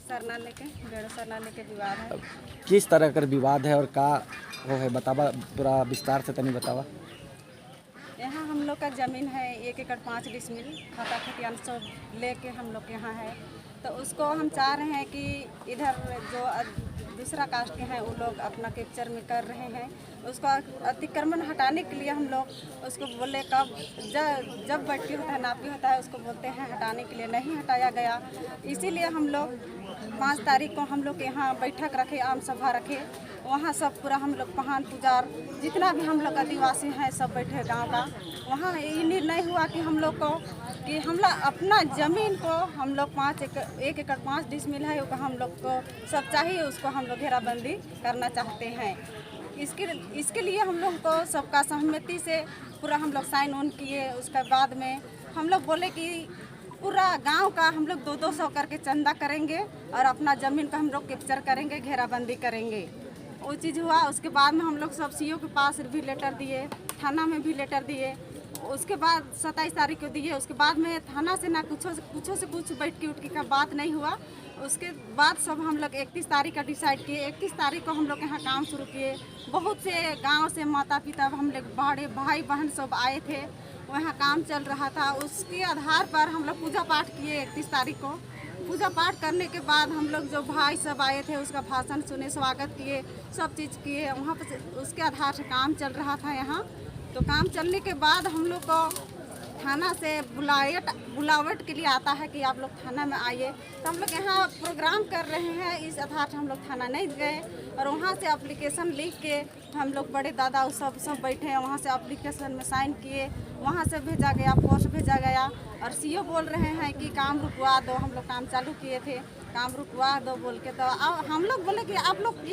सरना लेके डेढ़ सरना लेके विवाद है। किस तरह का विवाद है और का वो है बतावा, पूरा विस्तार से तनी बतावा। यहाँ हम लोग का ज़मीन है 1 एकड़ 5 डिसमिल, खाता खतियान सब लेके हम लोग के यहाँ है। तो उसको हम चाह रहे हैं कि इधर जो दूसरा कास्ट के हैं वो लोग अपना कैप्चर में कर रहे हैं, उसको अतिक्रमण हटाने के लिए हम लोग उसको बोले कब जब बैठकी होता है, नापी होता है, उसको बोलते हैं हटाने के लिए, नहीं हटाया गया। इसीलिए हम लोग 5 तारीख को हम लोग यहाँ बैठक रखे, आम सभा रखे। वहाँ सब पूरा हम लोग पहान पुजार जितना भी हम लोग आदिवासी हैं सब बैठे गांव का। वहाँ ये निर्णय हुआ कि हम लोग को कि हम लोग अपना ज़मीन को हम लोग 1 एकड़ 5 डिसमिल है वो हम लोग को सब चाहिए, उसको हम लोग घेराबंदी करना चाहते हैं। इसके लिए हम लोग को सबका सहमति से पूरा हम लोग साइन ऑन किए। उसके बाद में हम लोग बोले कि पूरा गांव का हम लोग 200 करके चंदा करेंगे और अपना ज़मीन का हम लोग कैप्चर करेंगे, घेराबंदी करेंगे। वो चीज़ हुआ। उसके बाद में हम लोग सब सीओ के पास भी लेटर दिए, थाना में भी लेटर दिए। उसके बाद 27 तारीख को दिए। उसके बाद में थाना से ना कुछ बैठ के का बात नहीं हुआ। उसके बाद सब हम लोग 31 तारीख का डिसाइड किए। 31 तारीख को हम लोग यहाँ काम शुरू किए। बहुत से गांव से माता पिता हम लोग बड़े भाई बहन सब आए थे, वहाँ काम चल रहा था। उसके आधार पर हम लोग पूजा पाठ किए। 31 तारीख को पूजा पाठ करने के बाद हम लोग जो भाई सब आए थे उसका भाषण सुने, स्वागत किए, सब चीज़ किए। वहाँ पर उसके आधार से काम चल रहा था यहाँ। तो काम चलने के बाद हम लोग को थाना से बुलावट के लिए आता है कि आप लोग थाना में आइए। तो हम लोग यहाँ प्रोग्राम कर रहे हैं, इस आधार से हम लोग थाना नहीं गए। और वहाँ से एप्लीकेशन लिख के हम लोग बड़े दादा सब बैठे हैं, वहाँ से एप्लीकेशन में साइन किए, वहाँ से भेजा गया, पोस्ट भेजा गया। और सीओ बोल रहे हैं कि काम रुकवा दो, हम लोग काम चालू किए थे, काम रुकवा दो बोल के। तो अब हम लोग बोले कि आप लोग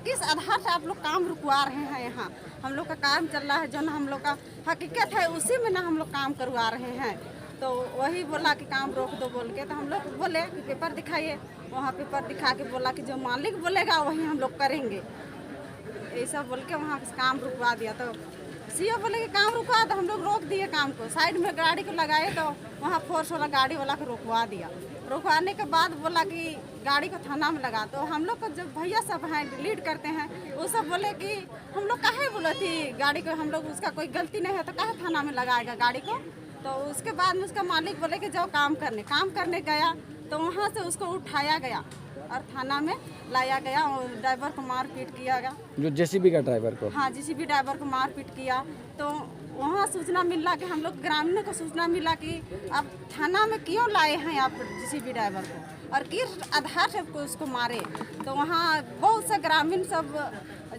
किस आधार से आप लोग काम रुकवा रहे हैं। यहाँ हम लोग का काम चल रहा है, जो ना हम लोग का हकीकत है उसी में ना हम लोग काम करवा रहे हैं। तो वही बोला कि काम रोक दो बोल के। तो हम लोग बोले कि पेपर दिखाइए। वहाँ पेपर दिखा के बोला कि जो मालिक बोलेगा वही हम लोग करेंगे, ऐसा बोल के वहाँ काम रुकवा दिया। तो सीओ बोले कि काम रुकवा दो, हम लोग रोक दिए काम को। साइड में गाड़ी को लगाए तो वहाँ फोर्स वाला गाड़ी वाला को रोकवा दिया। रोकवाने के बाद बोला कि गाड़ी को थाना में लगा। तो हम लोग को जो भैया सब हैं लीड करते हैं वो सब बोले कि हम लोग काहे बोले थी गाड़ी को, हम लोग उसका कोई गलती नहीं है तो काहे थाना में लगाएगा गाड़ी को। तो उसके बाद में उसका मालिक बोले कि जाओ काम करने गया। तो वहाँ से उसको उठाया गया और थाना में लाया गया और ड्राइवर को मारपीट किया गया। जो जेसीबी का ड्राइवर को? हाँ, जेसीबी ड्राइवर को मारपीट किया। तो वहाँ सूचना मिला कि हम लोग ग्रामीणों को सूचना मिला कि आप थाना में क्यों लाए हैं आप जेसीबी ड्राइवर को और किस आधार से उसको मारे। तो वहाँ बहुत से ग्रामीण सब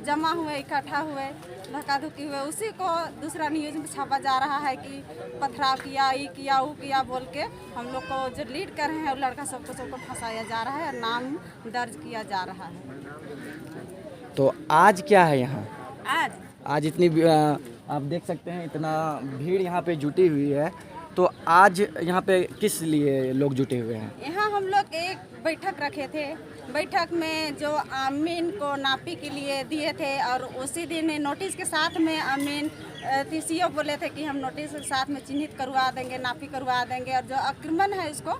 जमा हुए, इकट्ठा हुए, धक्का-धुक्की हुए। उसी को दूसरा न्यूज़ में छापा जा रहा है कि पथराव किया, ये किया, वो किया बोल के हम लोग को जो लीड कर रहे हैं वो लड़का सबको फंसाया जा रहा है और नाम दर्ज किया जा रहा है। तो आज क्या है यहाँ? आज इतनी आप देख सकते हैं इतना भीड़ यहाँ पे जुटी हुई है। तो आज यहाँ पे किस लिए लोग जुटे हुए हैं? यहाँ हम लोग एक बैठक रखे थे। बैठक में जो अमीन को नापी के लिए दिए थे और उसी दिन नोटिस के साथ में अमीन सीओ बोले थे कि हम नोटिस के साथ में चिन्हित करवा देंगे, नापी करवा देंगे और जो अतिक्रमण है उसको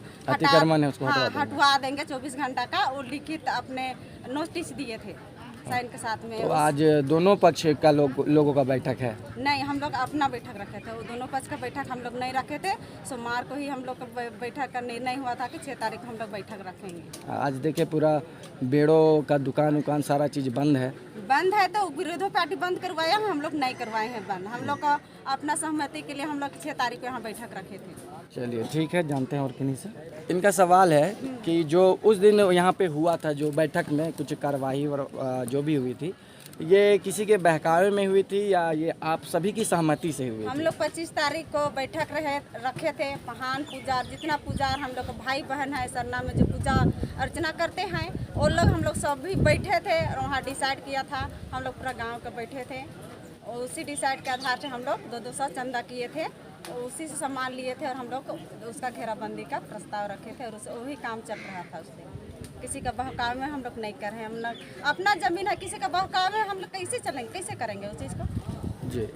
हटवा देंगे 24 घंटा का। वो लिखित अपने नोटिस दिए थे साइन के साथ में। तो आज दोनों पक्ष का लोगों का बैठक है? नहीं, हम लोग अपना बैठक रखे थे। वो दोनों पक्ष का बैठक हम लोग नहीं रखे थे। सोमवार को ही हम लोग का बैठक का निर्णय हुआ था कि 6 तारीख को हम लोग बैठक रखेंगे। आज देखिए पूरा बेड़ों का दुकान सारा चीज़ बंद है। तो विरोधी पार्टी बंद करवाया, हम लोग नहीं करवाए हैं बंद। हम लोग का अपना सहमति के लिए हम लोग 6 तारीख को यहाँ बैठक रखे थे। चलिए ठीक है, जानते हैं और किन्हीं से। इनका सवाल है कि जो उस दिन यहाँ पे हुआ था, जो बैठक में कुछ कार्रवाई और जो भी हुई थी, ये किसी के बहकावे में हुई थी या ये आप सभी की सहमति से हुई? हम लोग 25 तारीख को बैठक रखे थे। पहान पुजार जितना पुजार हम लोग भाई बहन है सरना में जो पूजा अर्चना करते हैं वो लोग हम लोग सब भी बैठे थे और वहाँ डिसाइड किया था। हम लोग पूरा गाँव के बैठे थे और उसी डिसाइड के आधार से हम लोग 200 चंदा किए थे, उसी से सामान लिए थे और हम लोग उसका घेराबंदी का प्रस्ताव रखे थे और वही काम चल रहा था। उससे किसी का बहकाव में हम लोग नहीं कर रहे हैं। हम लोग अपना ज़मीन है, किसी का बहकाव में हम लोग कैसे चलेंगे, कैसे करेंगे उस चीज़ को? जी।